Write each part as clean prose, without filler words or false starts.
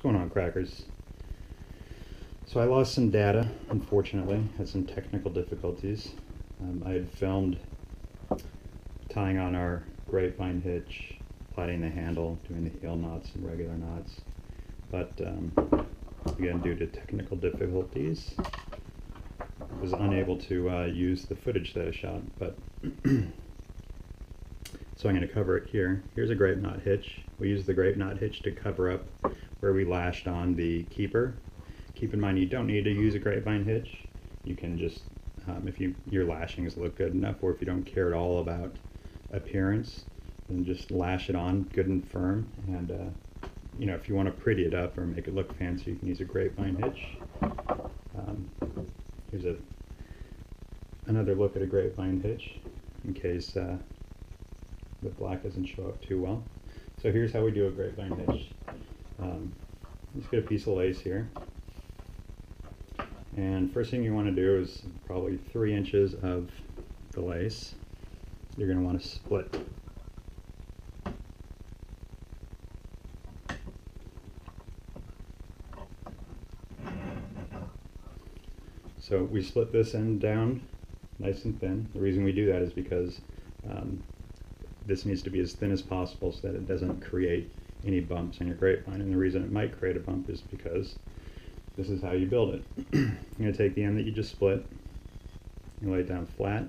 going on, crackers? So I lost some data, unfortunately, had some technical difficulties. I had filmed tying on our Grapevine Hitch, plaiting the handle, doing the heel knots and regular knots. But again, due to technical difficulties, I was unable to use the footage that I shot. But so I'm going to cover it here. Here's a grape knot hitch. We use the grape knot hitch to cover up where we lashed on the keeper. Keep in mind, you don't need to use a grapevine hitch. You can just, if your lashings look good enough, or if you don't care at all about appearance, then just lash it on good and firm. And you know, if you want to pretty it up or make it look fancy, you can use a grapevine hitch. Here's another look at a grapevine hitch in case the black doesn't show up too well. So here's how we do a grapevine hitch. Let's get a piece of lace here. And first thing you want to do is probably 3 inches of the lace. You're going to want to split. So we split this end down nice and thin. The reason we do that is because this needs to be as thin as possible so that it doesn't create any bumps in your grapevine. And the reason it might create a bump is because this is how you build it. You're going to take the end that you just split, you lay it down flat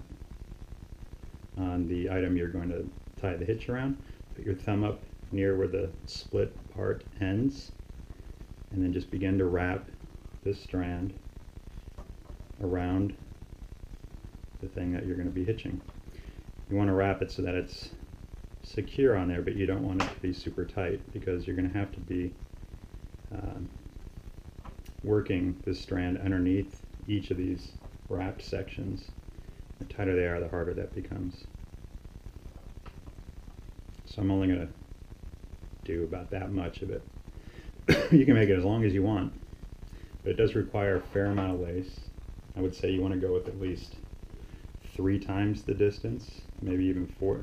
on the item you're going to tie the hitch around, put your thumb up near where the split part ends, and then just begin to wrap this strand around the thing that you're going to be hitching. You want to wrap it so that it's secure on there, but you don't want it to be super tight because you're going to have to be working this strand underneath each of these wrapped sections. The tighter they are, the harder that becomes. So I'm only going to do about that much of it. You can make it as long as you want, but it does require a fair amount of lace. I would say you want to go with at least 3 times the distance, maybe even 4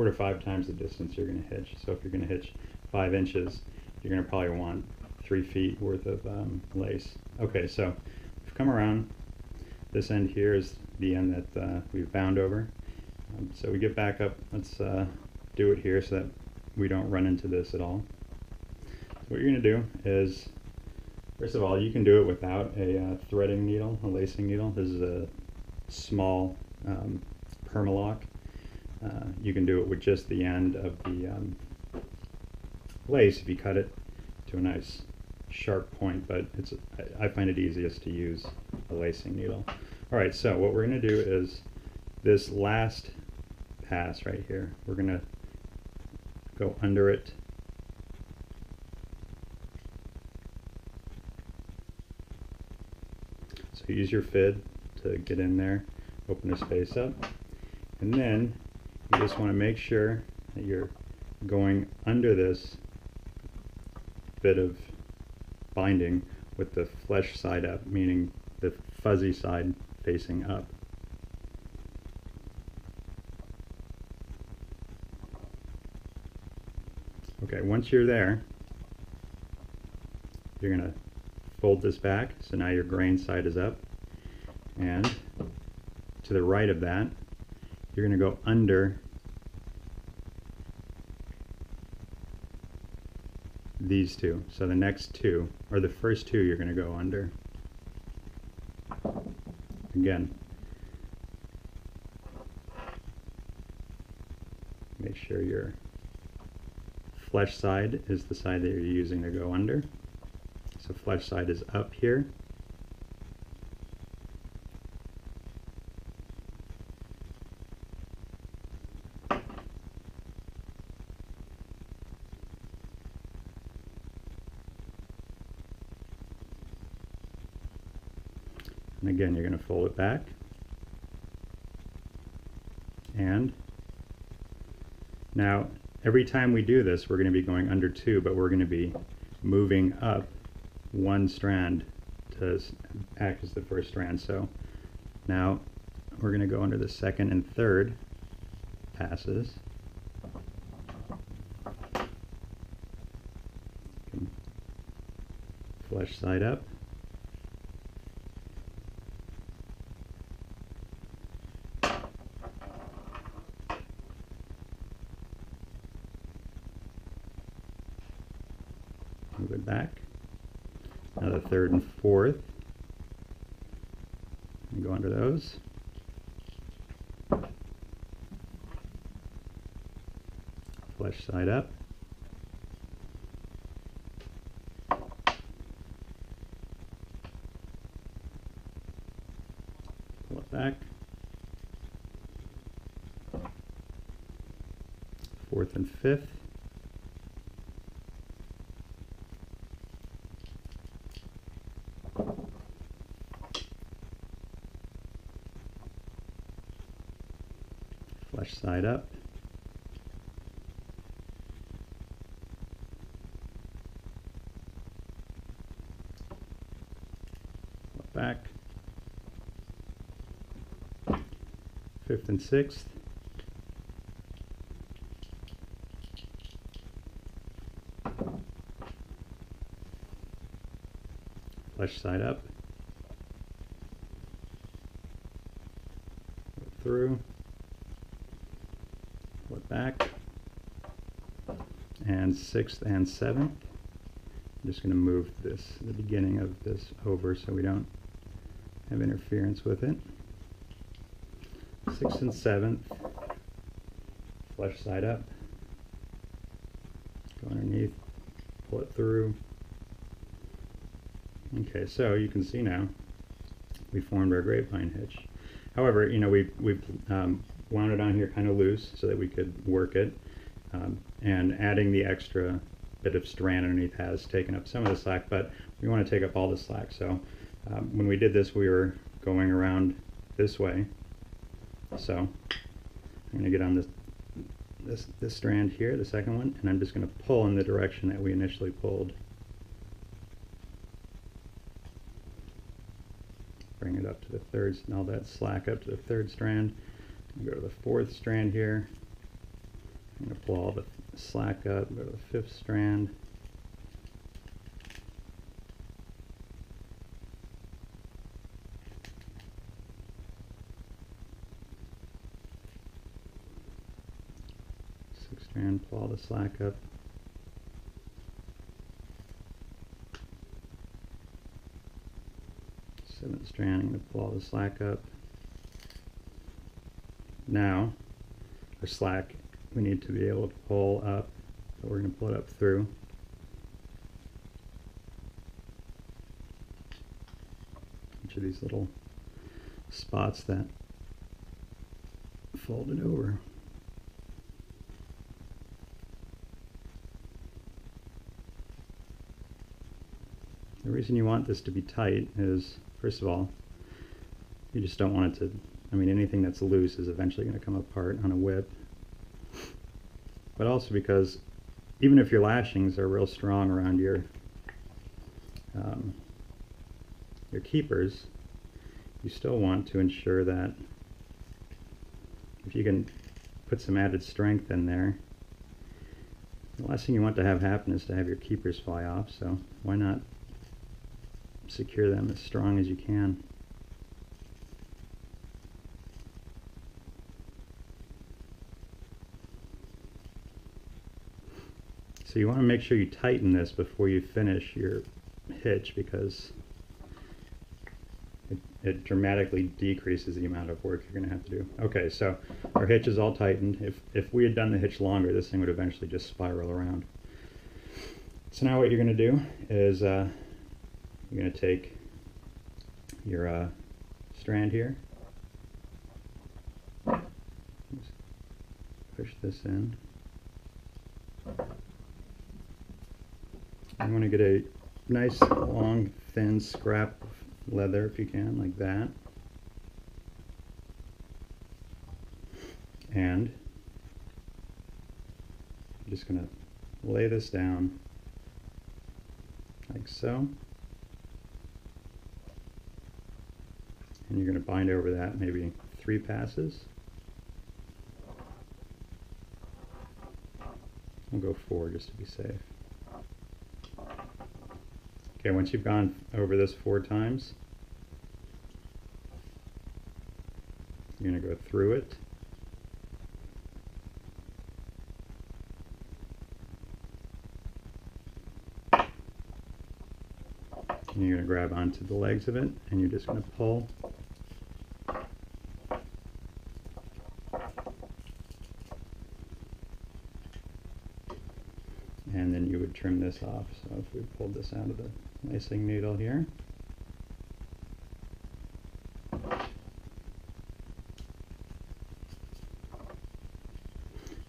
to 5 times the distance you're going to hitch. So if you're going to hitch 5 inches, you're going to probably want 3 feet worth of lace. Okay, so we've come around. This end here is the end that we've bound over. So we get back up. Let's do it here so that we don't run into this at all. So what you're going to do is, first of all, you can do it without a threading needle, a lacing needle. This is a small Permalock. You can do it with just the end of the lace if you cut it to a nice sharp point, but I find it easiest to use a lacing needle. Alright, so what we're going to do is this last pass right here, we're going to go under it. So use your fid to get in there, open the space up, and then you just want to make sure that you're going under this bit of binding with the flesh side up, meaning the fuzzy side facing up. Okay, once you're there, you're going to fold this back, so now your grain side is up, and to the right of that, you're going to go under these two. So the next two, or the first two, you're going to go under. Again, make sure your flesh side is the side that you're using to go under. So flesh side is up here. And again, you're going to fold it back. And now, every time we do this, we're going to be going under 2, but we're going to be moving up 1 strand to act as the first strand. So now we're going to go under the 2nd and 3rd passes. flesh side up. Move it back. Now the third and fourth. And go under those. Flesh side up. Pull it back. Fourth and fifth. Flesh side up. Pull it back. Fifth and sixth. Flesh side up. Go through. Pull it back. And sixth and seventh. I'm just going to move this, the beginning of this over so we don't have interference with it. Sixth and seventh. Flesh side up. Go underneath. Pull it through. Okay, so you can see now we formed our grapevine hitch. However, you know, we wound it on here kind of loose so that we could work it, and adding the extra bit of strand underneath has taken up some of the slack, but we want to take up all the slack. So when we did this, we were going around this way. So I'm going to get on this strand here, the second one, and I'm just going to pull in the direction that we initially pulled. Bring it up to the third, and all that slack up to the third strand. Go to the fourth strand here. I'm going to pull all the slack up, go to the fifth strand. Sixth strand, pull all the slack up. Seventh strand, I'm going to pull all the slack up. Now, our slack we need to be able to pull up, so we're going to pull it up through. Each of these little spots that folded over. The reason you want this to be tight is, first of all, you just don't want it to, I mean, anything that's loose is eventually going to come apart on a whip. But also because even if your lashings are real strong around your keepers, you still want to ensure that if you can put some added strength in there, the last thing you want to have happen is to have your keepers fly off, so why not secure them as strong as you can. So you want to make sure you tighten this before you finish your hitch, because it dramatically decreases the amount of work you're going to have to do. Okay, so our hitch is all tightened. If we had done the hitch longer, this thing would eventually just spiral around. So now what you're going to do is you're going to take your strand here, just push this in. You want to get a nice long thin scrap of leather if you can, like that, and I'm just going to lay this down like so, and you're going to bind over that maybe 3 passes. We'll go 4 just to be safe. Okay, once you've gone over this 4 times, you're going to go through it. And you're going to grab onto the legs of it, and you're just going to pull. And then you would trim this off. So if we pulled this out of the lacing needle here,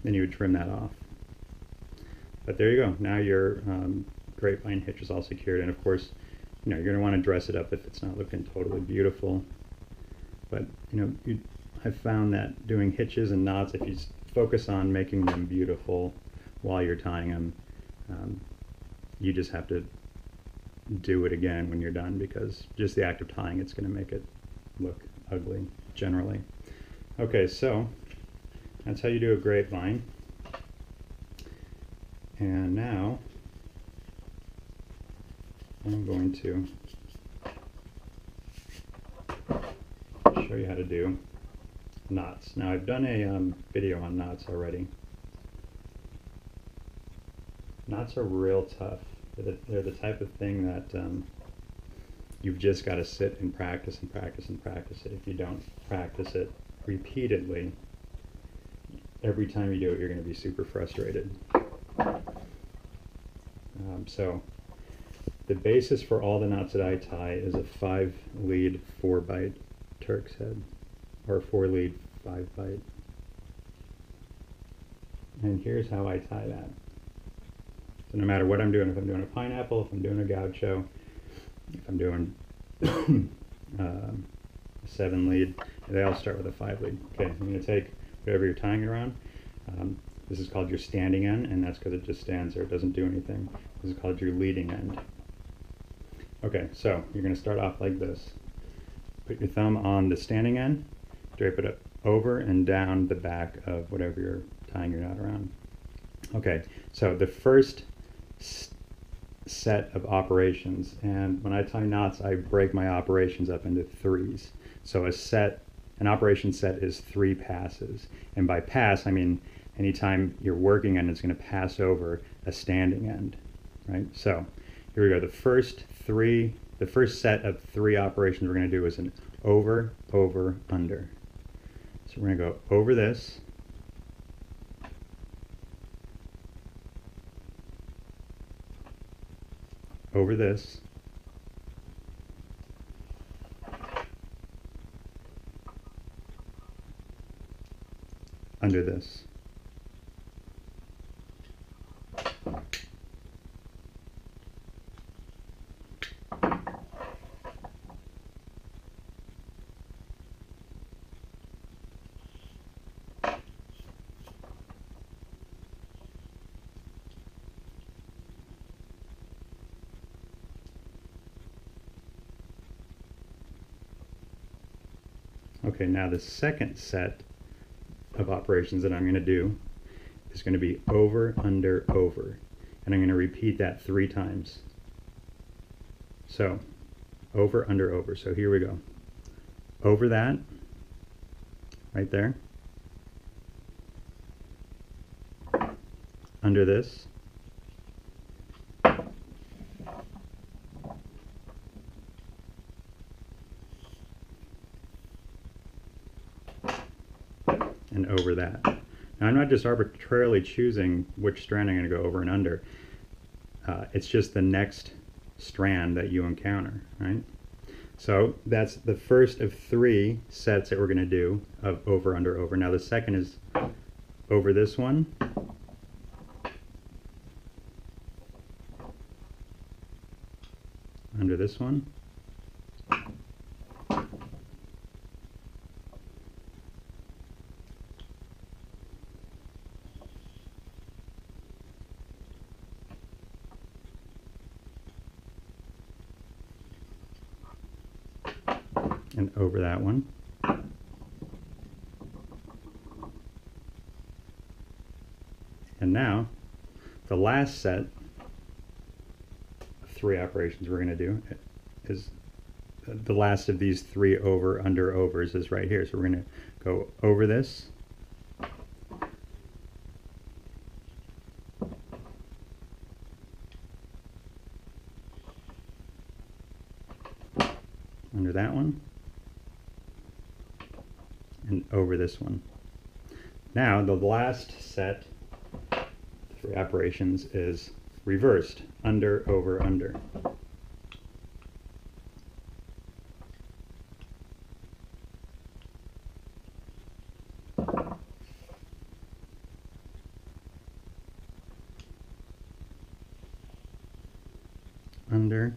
then you would trim that off. But there you go. Now your grapevine hitch is all secured, and of course, you're going to want to dress it up if it's not looking totally beautiful. But I've found that doing hitches and knots, if you focus on making them beautiful while you're tying them, you just have to do it again when you're done, because just the act of tying it's going to make it look ugly generally. Okay, so that's how you do a grapevine. And now I'm going to show you how to do knots. Now I've done a video on knots already. Knots are real tough. They're the type of thing that you've just got to sit and practice and practice and practice it. If you don't practice it repeatedly, every time you do it, you're going to be super frustrated. So the basis for all the knots that I tie is a 5-lead 4-bite Turks head, or 4-lead 5-bite. And here's how I tie that. So no matter what I'm doing, if I'm doing a pineapple, if I'm doing a gaucho, if I'm doing a 7-lead, they all start with a 5-lead. Okay, I'm going to take whatever you're tying it around. This is called your standing end, and that's because it just stands there, it doesn't do anything. This is called your leading end. Okay, so you're going to start off like this. Put your thumb on the standing end, drape it up over and down the back of whatever you're tying your knot around. Okay, so the first set of operations, and when I tie knots, I break my operations up into 3s. So an operation set is 3 passes, and by pass I mean anytime you're working and it's going to pass over a standing end, right? So here we go. The first set of 3 operations we're going to do is an over, over, under. So we're going to go over this, over this, under this. Okay, now the second set of operations that I'm going to do is going to be over, under, over. And I'm going to repeat that 3 times. So, over, under, over. So here we go. Over that, right there. Under this. And over that. Now I'm not just arbitrarily choosing which strand I'm going to go over and under. It's just the next strand that you encounter, right? So that's the first of 3 sets that we're going to do of over, under, over. Now the second is over this one, under this one, and over that one. And now the last set of three operations we're going to do. Is the last of these three over, under, overs is right here. So we're going to go over this, under that one, and over this one. Now the last set, three operations, is reversed, under, over, under. Under,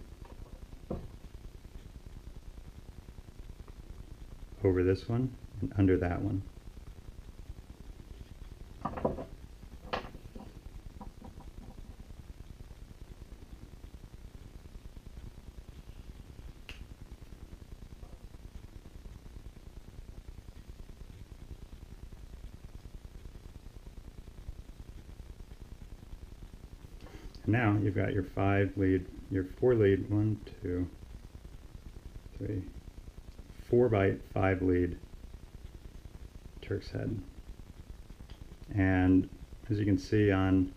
over this one, and under that one. Now you've got your 5 lead, your 4 lead, 1, 2, 3, 4 byte, 5 lead Turks head. And as you can see on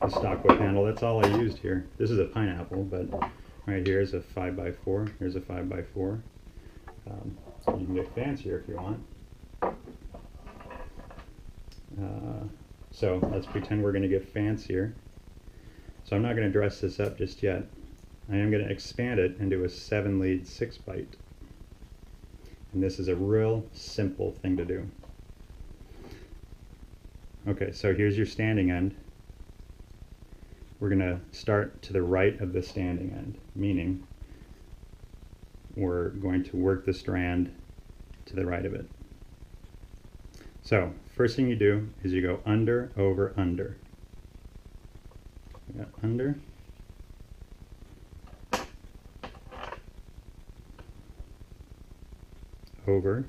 the stock wood handle, that's all I used here. This is a pineapple, but right here is a 5x4. Here's a 5x4. You can get fancier if you want. So let's pretend we're going to get fancier. So I'm not going to dress this up just yet. I am going to expand it into a 7 lead 6 byte. And this is a real simple thing to do. Okay, so here's your standing end. We're going to start to the right of the standing end, meaning we're going to work the strand to the right of it. So first thing you do is you go under, over, under. We got under, over,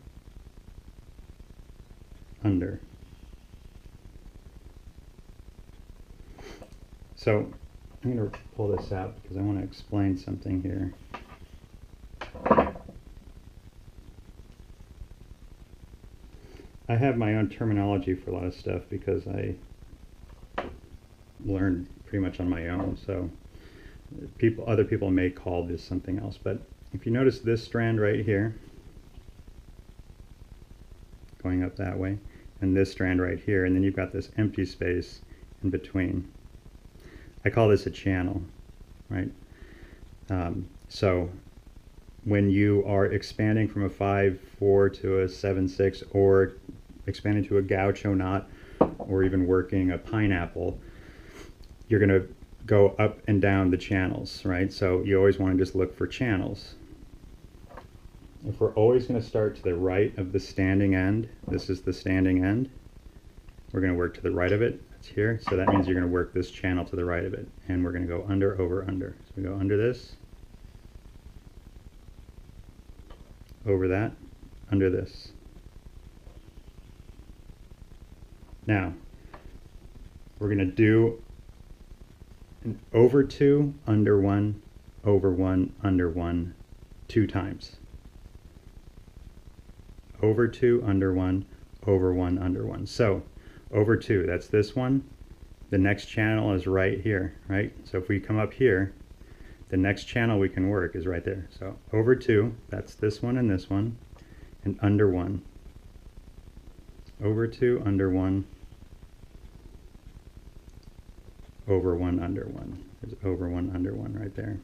under. So I'm going to pull this out because I want to explain something here. I have my own terminology for a lot of stuff because I learned pretty much on my own, so other people may call this something else, but if you notice this strand right here going up that way, and this strand right here, and then you've got this empty space in between. I call this a channel, right? So when you are expanding from a 5/4 to a 7/6, or expanding to a gaucho knot, or even working a pineapple, you're going to go up and down the channels, right? So you always want to just look for channels. If we're always going to start to the right of the standing end, this is the standing end, we're going to work to the right of it. It's here, so that means you're going to work this channel to the right of it, and we're going to go under, over, under. So we go under this, over that, under this. Now we're going to do an over 2, under 1, over 1, under 1, 2 times. Over 2, under 1, over 1, under 1. So over 2, that's this one. The next channel is right here, right? So if we come up here, the next channel we can work is right there. So over 2, that's this one, and under 1. Over 2, under 1, over 1, under 1. There's over 1, under 1 right there.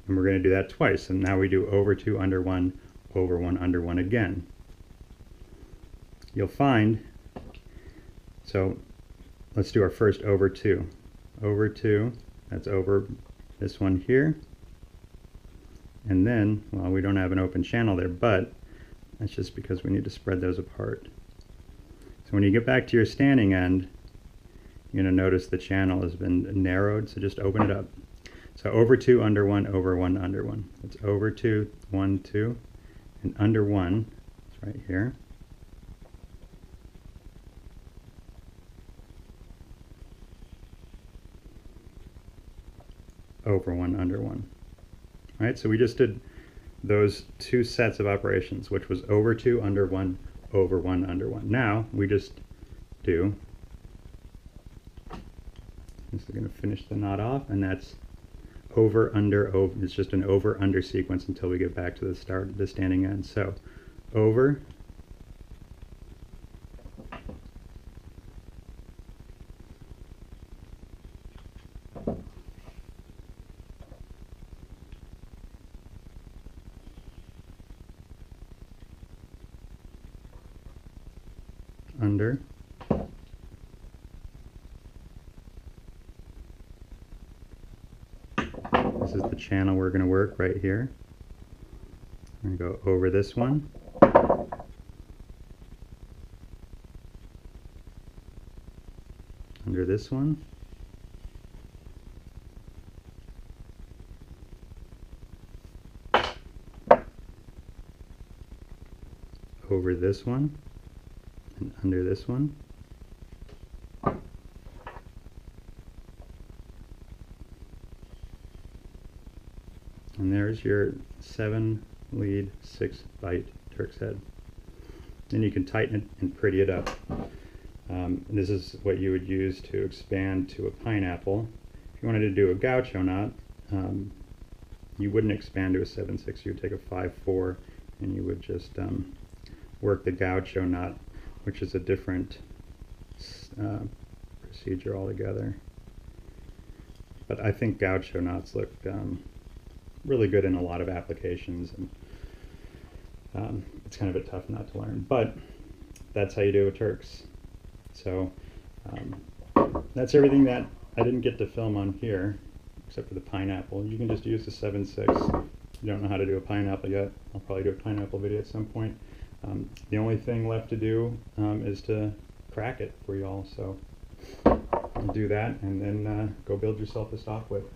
And we're going to do that twice, and now we do over 2, under 1, over 1, under 1 again. You'll find, so let's do our first over 2. Over 2, that's over this one here. And then, well, we don't have an open channel there, but that's just because we need to spread those apart. So when you get back to your standing end, you're going to notice the channel has been narrowed, so just open it up. So over 2, under 1, over 1, under 1. It's over 2, 1, 2, and under 1, it's right here. over 1, under 1. All right, so we just did those two sets of operations, which was over 2, under 1, over 1, under 1. Now we just do, this is going to finish the knot off, and that's over, under, over. It's just an over, under sequence until we get back to the start, the standing end. So over, under, this is the channel we're going to work right here. We're going to go over this one, under this one, over this one, and under this one. And there's your 7 lead, 6 bite Turk's head. Then you can tighten it and pretty it up. This is what you would use to expand to a pineapple. If you wanted to do a gaucho knot, you wouldn't expand to a 7/6. You would take a 5/4 and you would just work the gaucho knot, which is a different procedure altogether. But I think gaucho knots look really good in a lot of applications, and it's kind of a tough knot to learn, but that's how you do a Turks. So that's everything that I didn't get to film on here, except for the pineapple. You can just use the 7/6. If you don't know how to do a pineapple yet, I'll probably do a pineapple video at some point. The only thing left to do is to crack it for y'all, so I'll do that and then go build yourself a stock whip.